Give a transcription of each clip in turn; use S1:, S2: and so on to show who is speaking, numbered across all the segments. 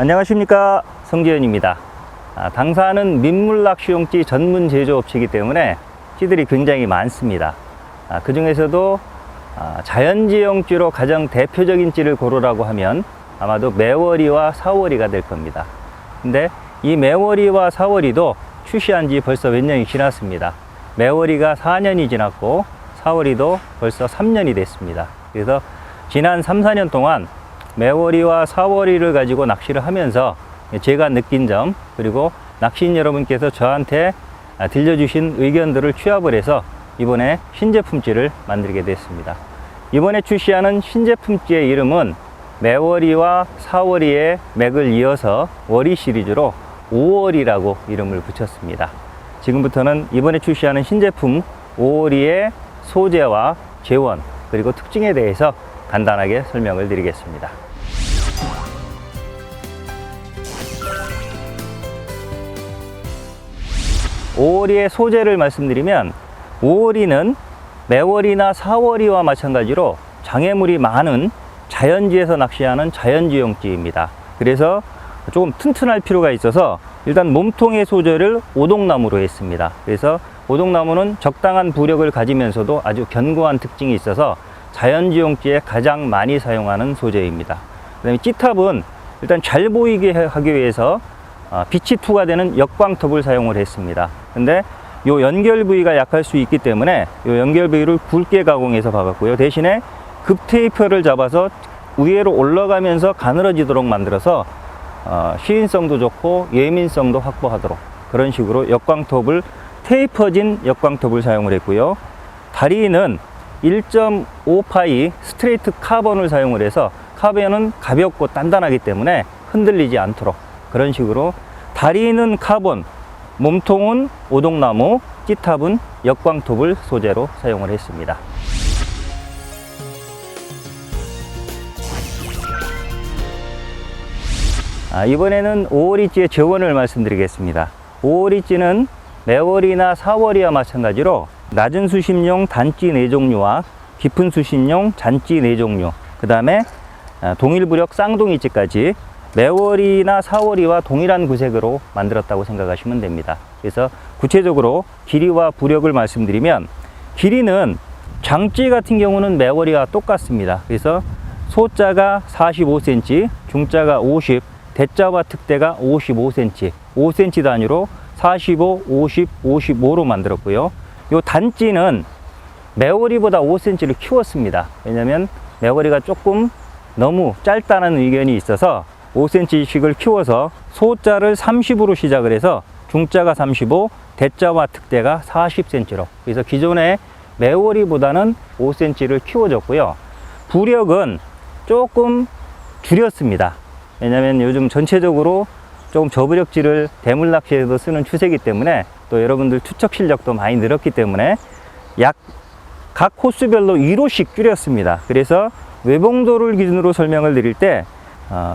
S1: 안녕하십니까, 성재현입니다. 당사는 민물낚시용찌 전문 제조업체이기 때문에 찌들이 굉장히 많습니다. 그 중에서도 자연지형찌로 가장 대표적인 찌를 고르라고 하면 아마도 매워리와 사워리가 될 겁니다. 근데 이 매워리와 사워리도 출시한 지 벌써 몇 년이 지났습니다. 매워리가 4년이 지났고 사워리도 벌써 3년이 됐습니다. 그래서 지난 3, 4년 동안 매워리와 사워리를 가지고 낚시를 하면서 제가 느낀 점, 그리고 낚시인 여러분께서 저한테 들려주신 의견들을 취합을 해서 이번에 신제품찌를 만들게 됐습니다. 이번에 출시하는 신제품찌의 이름은 매워리와 사워리의 맥을 이어서 워리 시리즈로 5월이라고 이름을 붙였습니다. 지금부터는 이번에 출시하는 신제품 5월이의 소재와 재원, 그리고 특징에 대해서 간단하게 설명을 드리겠습니다. 5월이의 소재를 말씀드리면, 5월이는 매월이나 사월이와 마찬가지로 장애물이 많은 자연지에서 낚시하는 자연지형찌입니다. 그래서 조금 튼튼할 필요가 있어서 일단 몸통의 소재를 오동나무로 했습니다. 그래서 오동나무는 적당한 부력을 가지면서도 아주 견고한 특징이 있어서 자연지형찌에 가장 많이 사용하는 소재입니다. 그 다음에 찌탑은 일단 잘 보이게 하기 위해서 빛이 투과되는 역광톱을 사용을 했습니다. 근데 요 연결 부위가 약할 수 있기 때문에 요 연결 부위를 굵게 가공해서 박았고요. 대신에 급 테이프를 잡아서 위로 올라가면서 가늘어지도록 만들어서 시인성도 좋고 예민성도 확보하도록 그런 식으로 역광톱을, 테이퍼진 역광톱을 사용을 했고요. 다리는 1.5파이 스트레이트 카본을 사용을 해서, 카본은 가볍고 단단하기 때문에 흔들리지 않도록 그런 식으로 다리는 카본, 몸통은 오동나무, 찌탑은 역광톱을 소재로 사용을 했습니다. 이번에는 5월이찌의 재원을 말씀드리겠습니다. 5월이찌는 매월이나 사월이와 마찬가지로 낮은 수심용 단찌 4종류와 깊은 수심용 잔찌 4종류, 그 다음에 동일부력 쌍둥이찌까지 매월이나 사월이와 동일한 구색으로 만들었다고 생각하시면 됩니다. 그래서 구체적으로 길이와 부력을 말씀드리면, 길이는 장찌 같은 경우는 매월이와 똑같습니다. 그래서 소자가 45cm, 중자가 50, 대자와 특대가 55cm, 5cm 단위로 45, 50, 55로 만들었고요. 요 단찌는 매월이보다 5cm를 키웠습니다. 왜냐하면 매월이가 조금 너무 짧다는 의견이 있어서 5cm씩을 키워서 소자를 30으로 시작을 해서 중자가 35, 대자와 특대가 40cm로, 그래서 기존의 매월이보다는 5cm를 키워줬고요. 부력은 조금 줄였습니다. 왜냐하면 요즘 전체적으로 조금 저부력질을 대물낚시에도 쓰는 추세이기 때문에, 또 여러분들 투척 실력도 많이 늘었기 때문에 각 호수별로 2로씩 줄였습니다. 그래서 외봉돌을 기준으로 설명을 드릴 때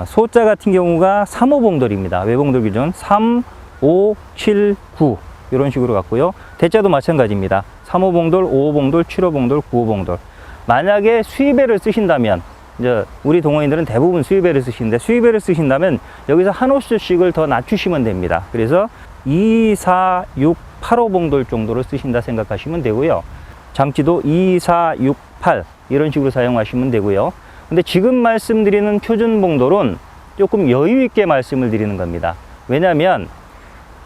S1: 소자 같은 경우가 3호 봉돌입니다. 외봉돌 기준 3, 5, 7, 9 이런 식으로 갔고요. 대자도 마찬가지입니다. 3호 봉돌, 5호 봉돌, 7호 봉돌, 9호 봉돌. 만약에 수입배를 쓰신다면, 이제 우리 동호인들은 대부분 수입배를 쓰시는데, 수입배를 쓰신다면 여기서 한 호수씩을 더 낮추시면 됩니다. 그래서 2, 4, 6, 8호 봉돌 정도를 쓰신다 생각하시면 되고요. 장치도 2, 4, 6, 8 이런 식으로 사용하시면 되고요. 근데 지금 말씀드리는 표준 봉돌은 조금 여유 있게 말씀을 드리는 겁니다. 왜냐하면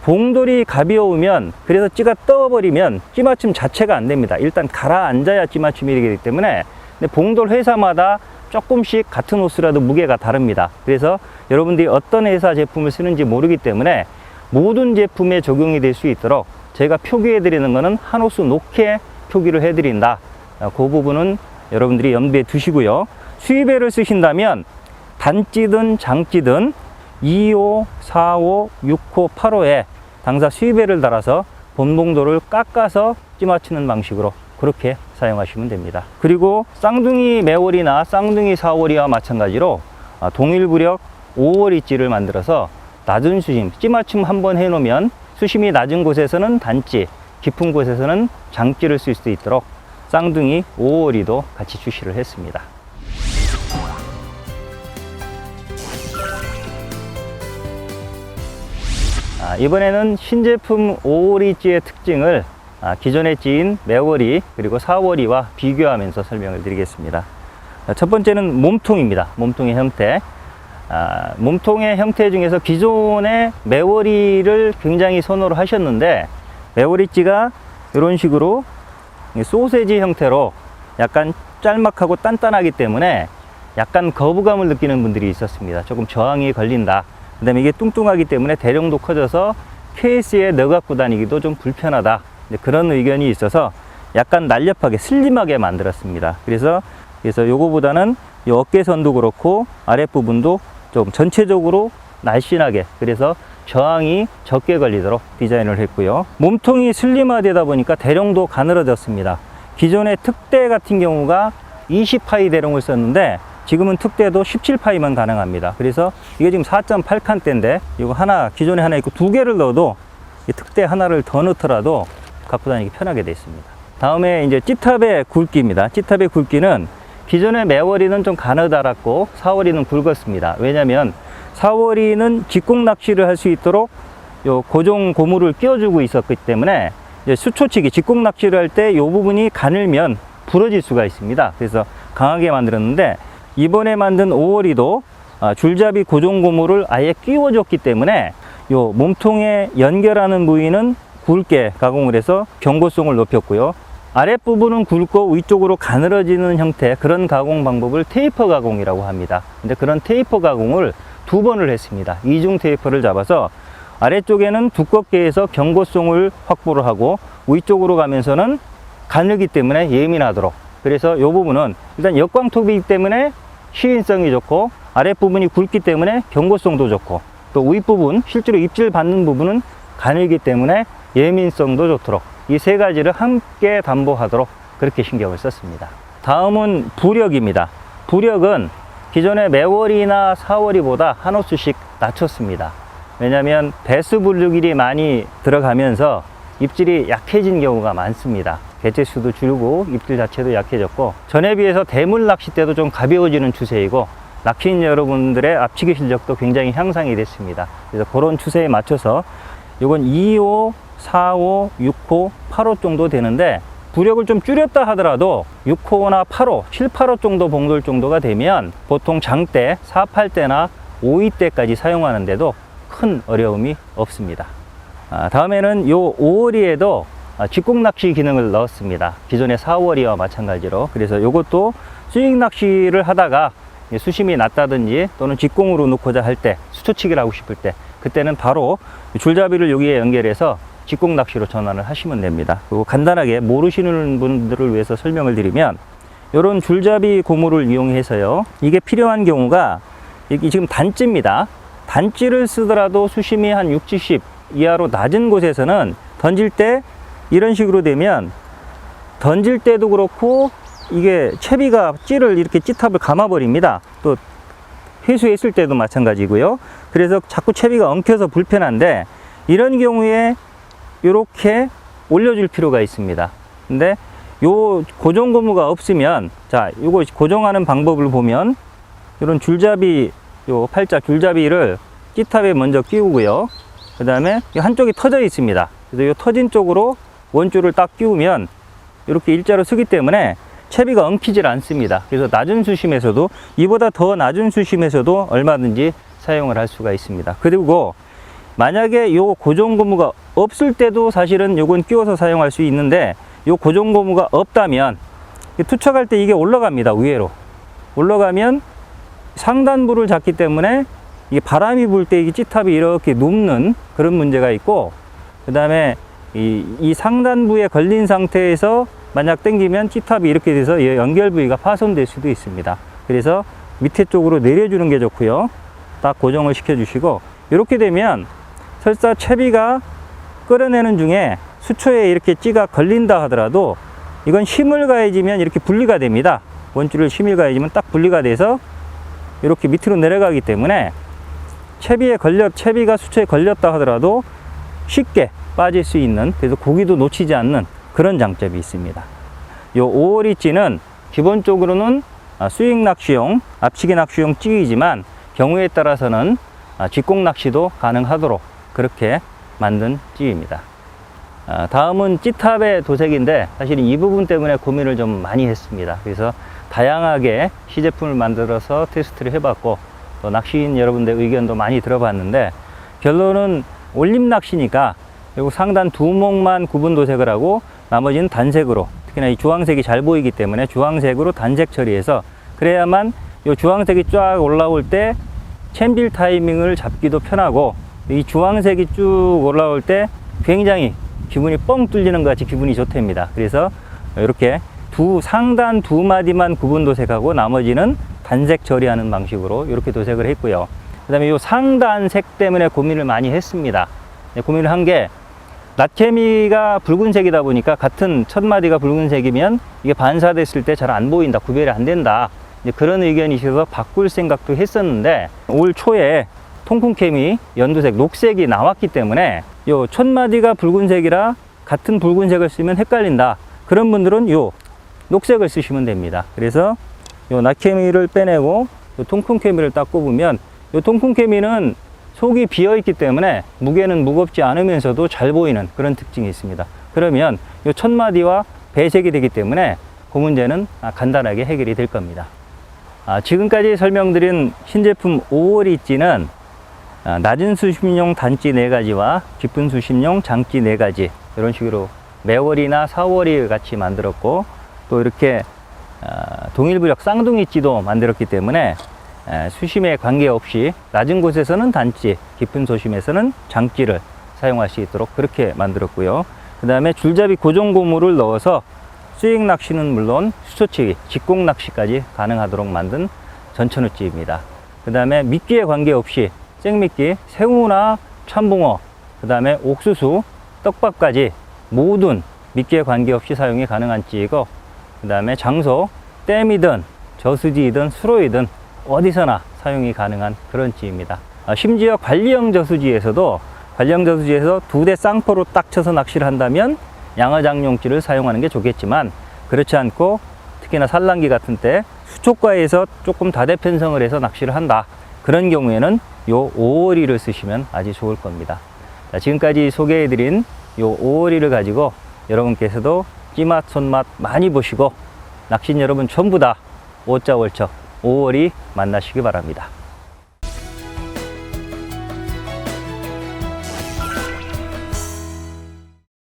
S1: 봉돌이 가벼우면, 그래서 찌가 떠버리면 찌맞춤 자체가 안 됩니다. 일단 가라앉아야 찌맞춤이 되기 때문에. 근데 봉돌 회사마다 조금씩 같은 호수라도 무게가 다릅니다. 그래서 여러분들이 어떤 회사 제품을 쓰는지 모르기 때문에 모든 제품에 적용이 될 수 있도록 제가 표기해 드리는 거는 한 호수 놓게 표기를 해 드린다. 그 부분은 여러분들이 염두에 두시고요. 수입배를 쓰신다면 단찌든 장찌든 2호, 4호, 6호, 8호에 당사 수입배를 달아서 본봉돌을 깎아서 찌맞추는 방식으로 그렇게 사용하시면 됩니다. 그리고 쌍둥이 매월이나 쌍둥이 사월이와 마찬가지로 동일부력 5월이찌를 만들어서 낮은 수심, 찌맞춤 한번 해놓으면 수심이 낮은 곳에서는 단찌, 깊은 곳에서는 장찌를 쓸 수 있도록 쌍둥이 5월이도 같이 출시를 했습니다. 이번에는 신제품 5월이찌의 특징을 기존의 찌인 매월이 그리고 4월이와 비교하면서 설명을 드리겠습니다. 첫 번째는 몸통입니다. 몸통의 형태. 몸통의 형태 중에서 기존의 매월이를 굉장히 선호를 하셨는데, 매월이찌가 이런 식으로 소세지 형태로 약간 짤막하고 단단하기 때문에 약간 거부감을 느끼는 분들이 있었습니다. 조금 저항이 걸린다. 그 다음에 이게 뚱뚱하기 때문에 대령도 커져서 케이스에 넣어 갖고 다니기도 좀 불편하다. 그런 의견이 있어서 약간 날렵하게 슬림하게 만들었습니다. 그래서 요거보다는 이 어깨선도 그렇고 아랫부분도 좀 전체적으로 날씬하게, 그래서 저항이 적게 걸리도록 디자인을 했고요. 몸통이 슬림화되다 보니까 대령도 가늘어졌습니다. 기존의 특대 같은 경우가 20파이 대령을 썼는데 지금은 특대도 17파이만 가능합니다. 그래서 이게 지금 4.8칸대인데 이거 하나, 기존에 하나 있고 두 개를 넣어도 이 특대 하나를 더 넣더라도 갖고 다니기 편하게 되어 있습니다. 다음에 이제 찌탑의 굵기입니다. 찌탑의 굵기는 기존의 매월이는 좀 가느다랗고 4월이는 굵었습니다. 왜냐하면 4월이는 직공 낚시를 할 수 있도록 요 고정 고무를 끼워주고 있었기 때문에 이제 수초치기, 직공 낚시를 할 때 이 부분이 가늘면 부러질 수가 있습니다. 그래서 강하게 만들었는데, 이번에 만든 5월이도 줄잡이 고정 고무를 아예 끼워줬기 때문에 요 몸통에 연결하는 부위는 굵게 가공을 해서 경고성을 높였고요. 아랫부분은 굵고 위쪽으로 가늘어지는 형태, 그런 가공 방법을 테이퍼 가공이라고 합니다. 근데 그런 테이퍼 가공을 두 번을 했습니다. 이중 테이퍼를 잡아서 아래쪽에는 두껍게 해서 경고성을 확보를 하고 위쪽으로 가면서는 가늘기 때문에 예민하도록. 그래서 이 부분은 일단 역광톱이기 때문에 시인성이 좋고, 아랫부분이 굵기 때문에 경고성도 좋고, 또 윗부분, 실제로 입질 받는 부분은 가늘기 때문에 예민성도 좋도록 이 세 가지를 함께 담보하도록 그렇게 신경을 썼습니다. 다음은 부력입니다. 부력은 기존의 매월이나 4월이보다 한 호수씩 낮췄습니다. 왜냐하면 배수 분류길이 많이 들어가면서 입질이 약해진 경우가 많습니다. 개체수도 줄고 입질 자체도 약해졌고, 전에 비해서 대물 낚시 때도 좀 가벼워지는 추세이고, 낚시인 여러분들의 앞치기 실력도 굉장히 향상이 됐습니다. 그래서 그런 추세에 맞춰서 이건 2호, 4호, 6호, 8호 정도 되는데, 부력을 좀 줄였다 하더라도 6호나 8호, 7, 8호 정도 봉돌 정도가 되면 보통 장대, 4, 8대나 5위 때까지 사용하는데도 큰 어려움이 없습니다. 다음에는 요 5월이에도 직공 낚시 기능을 넣었습니다. 기존의 4월이와 마찬가지로. 그래서 요것도 스윙 낚시를 하다가 수심이 낮다든지 또는 직공으로 놓고자 할 때, 수초치기를 하고 싶을 때, 그때는 바로 줄잡이를 여기에 연결해서 직공 낚시로 전환을 하시면 됩니다. 그리고 간단하게 모르시는 분들을 위해서 설명을 드리면, 이런 줄잡이 고무를 이용해서요, 이게 필요한 경우가, 이게 지금 단찌입니다. 단찌를 쓰더라도 수심이 한 6, 70 이하로 낮은 곳에서는 던질 때 이런 식으로 되면, 던질 때도 그렇고 이게 채비가 찌를 이렇게 찌탑을 감아버립니다. 또 회수했을 때도 마찬가지고요. 그래서 자꾸 채비가 엉켜서 불편한데, 이런 경우에 이렇게 올려줄 필요가 있습니다. 근데 요 고정 고무가 없으면, 자, 요거 고정하는 방법을 보면, 이런 줄잡이, 요 팔자 줄잡이를 찌탑에 먼저 끼우고요. 그 다음에 한쪽이 터져 있습니다. 그래서 요 터진 쪽으로 원줄을 딱 끼우면 이렇게 일자로 서기 때문에 채비가 엉키질 않습니다. 그래서 낮은 수심에서도, 이보다 더 낮은 수심에서도 얼마든지 사용을 할 수가 있습니다. 그리고 만약에 요 고정 고무가 없을 때도 사실은 요건 끼워서 사용할 수 있는데, 요 고정 고무가 없다면 투척할 때 이게 올라갑니다. 위로 올라가면 상단부를 잡기 때문에 이게 바람이 불 때 이 찌탑이 이렇게 눕는 그런 문제가 있고, 그 다음에 이 상단부에 걸린 상태에서 만약 당기면 찌탑이 이렇게 돼서 연결 부위가 파손될 수도 있습니다. 그래서 밑에 쪽으로 내려주는 게 좋고요. 딱 고정을 시켜 주시고, 이렇게 되면 설사 채비가 끌어내는 중에 수초에 이렇게 찌가 걸린다 하더라도 이건 힘을 가해지면 이렇게 분리가 됩니다. 원줄을 힘을 가해지면 딱 분리가 돼서 이렇게 밑으로 내려가기 때문에 채비가 수초에 걸렸다 하더라도 쉽게 빠질 수 있는, 그래서 고기도 놓치지 않는 그런 장점이 있습니다. 요 5월이찌는 기본적으로는 스윙 낚시용, 앞치기 낚시용 찌이지만 경우에 따라서는 직공 낚시도 가능하도록 그렇게 만든 찌입니다. 다음은 찌탑의 도색인데 사실 이 부분 때문에 고민을 좀 많이 했습니다. 그래서 다양하게 시제품을 만들어서 테스트를 해봤고 또 낚시인 여러분들 의견도 많이 들어봤는데 결론은 올림 낚시니까 그리고 상단 두목만 구분 도색을 하고 나머지는 단색으로, 특히나 이 주황색이 잘 보이기 때문에 주황색으로 단색 처리해서 그래야만 이 주황색이 쫙 올라올 때 챔빌 타이밍을 잡기도 편하고 이 주황색이 쭉 올라올 때 굉장히 기분이 뻥 뚫리는 것 같이 기분이 좋답니다. 그래서 이렇게 상단 두 마디만 구분 도색하고 나머지는 단색 처리하는 방식으로 이렇게 도색을 했고요. 그 다음에 이 상단색 때문에 고민을 많이 했습니다. 고민을 한 게 낫케미가 붉은색이다 보니까 같은 첫 마디가 붉은색이면 이게 반사됐을 때 잘 안 보인다, 구별이 안 된다, 그런 의견이 있어서 바꿀 생각도 했었는데 올 초에 통풍캠이 연두색, 녹색이 나왔기 때문에 요 첫 마디가 붉은색이라 같은 붉은색을 쓰면 헷갈린다, 그런 분들은 요 녹색을 쓰시면 됩니다. 그래서 요 낫케미를 빼내고 요 통풍케미를 딱 꼽으면 요 통풍케미는 속이 비어있기 때문에 무게는 무겁지 않으면서도 잘 보이는 그런 특징이 있습니다. 그러면 요 첫 마디와 배색이 되기 때문에 그 문제는 간단하게 해결이 될 겁니다. 지금까지 설명드린 신제품 5월이찌는 낮은 수심용 단찌 4가지와 깊은 수심용 장찌 4가지 이런 식으로 매월이나 사월이 같이 만들었고 또 이렇게 동일부력 쌍둥이찌도 만들었기 때문에 수심에 관계없이 낮은 곳에서는 단찌, 깊은 수심에서는 장찌를 사용할 수 있도록 그렇게 만들었고요. 그 다음에 줄잡이 고정 고무를 넣어서 스윙 낚시는 물론 수초치기, 직공 낚시까지 가능하도록 만든 전천후찌입니다. 그 다음에 미끼에 관계없이 생미끼, 새우나 참붕어, 그 다음에 옥수수, 떡밥까지 모든 미끼에 관계없이 사용이 가능한 찌이고, 그 다음에 장소, 댐이든 저수지이든 수로이든 어디서나 사용이 가능한 그런 찌입니다. 심지어 관리형 저수지에서 2대 쌍포로 딱 쳐서 낚시를 한다면 양어장용찌를 사용하는 게 좋겠지만 그렇지 않고 특히나 산란기 같은 때 수초가에서 조금 다대편성을 해서 낚시를 한다, 그런 경우에는 요 5월이를 쓰시면 아주 좋을 겁니다. 지금까지 소개해드린 요 5월이를 가지고 여러분께서도 찌맛 손맛 많이 보시고 낚시인 여러분 전부 다 오자월척 5월이 만나시기 바랍니다.